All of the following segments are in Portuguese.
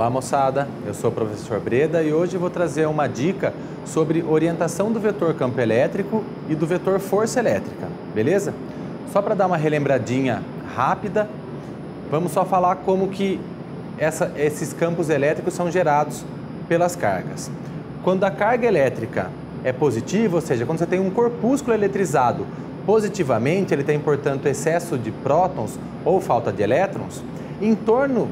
Olá moçada, eu sou o professor Breda e hoje vou trazer uma dica sobre orientação do vetor campo elétrico e do vetor força elétrica, beleza? Só para dar uma relembradinha rápida, vamos só falar como que esses campos elétricos são gerados pelas cargas. Quando a carga elétrica é positiva, ou seja, quando você tem um corpúsculo eletrizado positivamente, ele tem, portanto, excesso de prótons ou falta de elétrons, em torno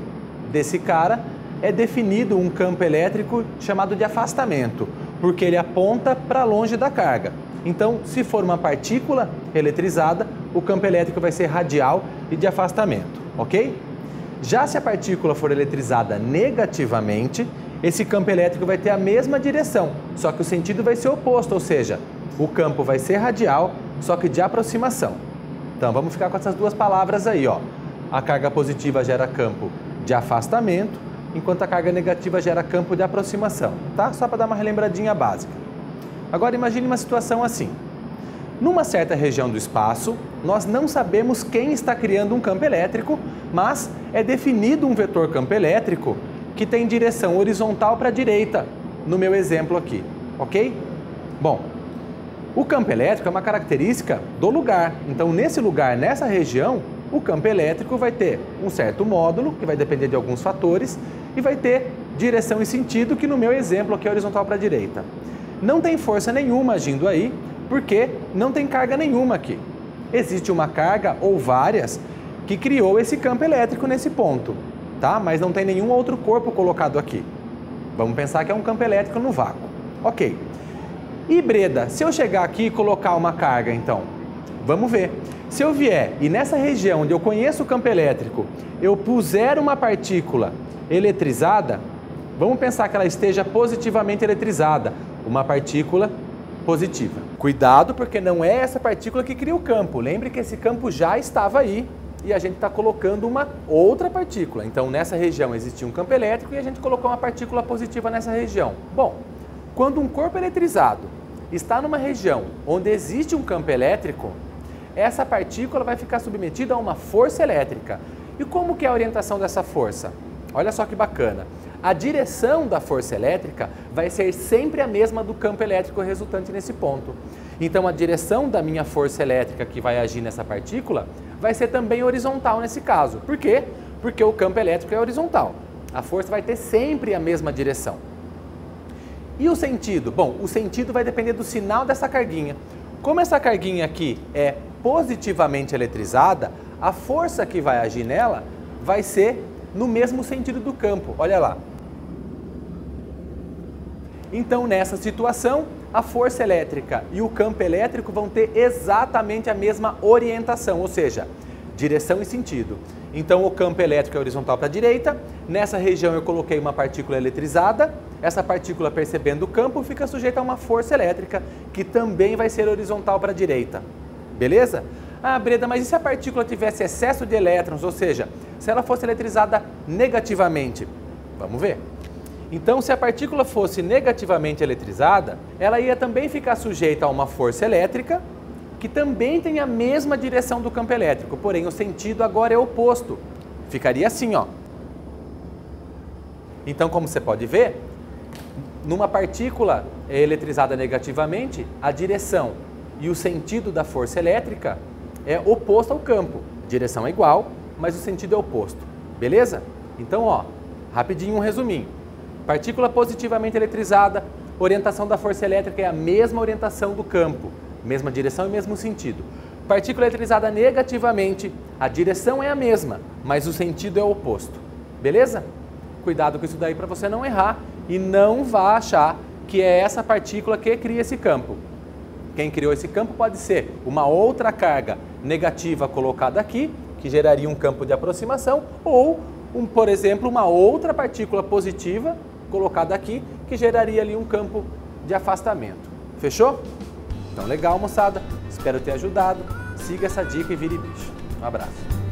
desse cara é definido um campo elétrico chamado de afastamento, porque ele aponta para longe da carga. Então, se for uma partícula eletrizada, o campo elétrico vai ser radial e de afastamento, ok? Já se a partícula for eletrizada negativamente, esse campo elétrico vai ter a mesma direção, só que o sentido vai ser oposto, ou seja, o campo vai ser radial, só que de aproximação. Então, vamos ficar com essas duas palavras aí, ó. A carga positiva gera campo de afastamento, enquanto a carga negativa gera campo de aproximação, tá? Só para dar uma relembradinha básica. Agora imagine uma situação assim. Numa certa região do espaço, nós não sabemos quem está criando um campo elétrico, mas é definido um vetor campo elétrico que tem direção horizontal para a direita, no meu exemplo aqui, ok? Bom, o campo elétrico é uma característica do lugar, então nesse lugar, nessa região, o campo elétrico vai ter um certo módulo, que vai depender de alguns fatores, e vai ter direção e sentido, que no meu exemplo aqui é horizontal para a direita. Não tem força nenhuma agindo aí, porque não tem carga nenhuma aqui. Existe uma carga ou várias que criou esse campo elétrico nesse ponto, tá? Mas não tem nenhum outro corpo colocado aqui. Vamos pensar que é um campo elétrico no vácuo. Ok. E Breda, se eu chegar aqui e colocar uma carga, então, vamos ver. Se eu vier e nessa região onde eu conheço o campo elétrico, eu puser uma partícula eletrizada, vamos pensar que ela esteja positivamente eletrizada, uma partícula positiva. Cuidado, porque não é essa partícula que cria o campo. Lembre que esse campo já estava aí e a gente está colocando uma outra partícula. Então, nessa região existia um campo elétrico e a gente colocou uma partícula positiva nessa região. Bom, quando um corpo eletrizado está numa região onde existe um campo elétrico, essa partícula vai ficar submetida a uma força elétrica. E como que é a orientação dessa força? Olha só que bacana. A direção da força elétrica vai ser sempre a mesma do campo elétrico resultante nesse ponto. Então, a direção da minha força elétrica que vai agir nessa partícula vai ser também horizontal nesse caso. Por quê? Porque o campo elétrico é horizontal. A força vai ter sempre a mesma direção. E o sentido? Bom, o sentido vai depender do sinal dessa carguinha. Como essa carguinha aqui é positivamente eletrizada, a força que vai agir nela vai ser no mesmo sentido do campo. Olha lá. Então, nessa situação, a força elétrica e o campo elétrico vão ter exatamente a mesma orientação, ou seja, direção e sentido. Então, o campo elétrico é horizontal para a direita, nessa região eu coloquei uma partícula eletrizada, essa partícula, percebendo o campo, fica sujeita a uma força elétrica, que também vai ser horizontal para a direita. Beleza? Ah, Breda, mas e se a partícula tivesse excesso de elétrons, ou seja, se ela fosse eletrizada negativamente? Vamos ver. Então, se a partícula fosse negativamente eletrizada, ela ia também ficar sujeita a uma força elétrica, que também tem a mesma direção do campo elétrico, porém o sentido agora é oposto. Ficaria assim, ó. Então, como você pode ver, numa partícula eletrizada negativamente, a direção e o sentido da força elétrica é oposto ao campo. Direção é igual, mas o sentido é oposto. Beleza? Então, ó, rapidinho um resuminho. Partícula positivamente eletrizada, orientação da força elétrica é a mesma orientação do campo. Mesma direção e mesmo sentido. Partícula eletrizada negativamente, a direção é a mesma, mas o sentido é o oposto. Beleza? Cuidado com isso daí para você não errar e não vá achar que é essa partícula que cria esse campo. Quem criou esse campo pode ser uma outra carga negativa colocada aqui, que geraria um campo de aproximação, ou, por exemplo, uma outra partícula positiva colocada aqui, que geraria ali um campo de afastamento. Fechou? Então, legal, moçada. Espero ter ajudado. Siga essa dica e vire bicho. Um abraço.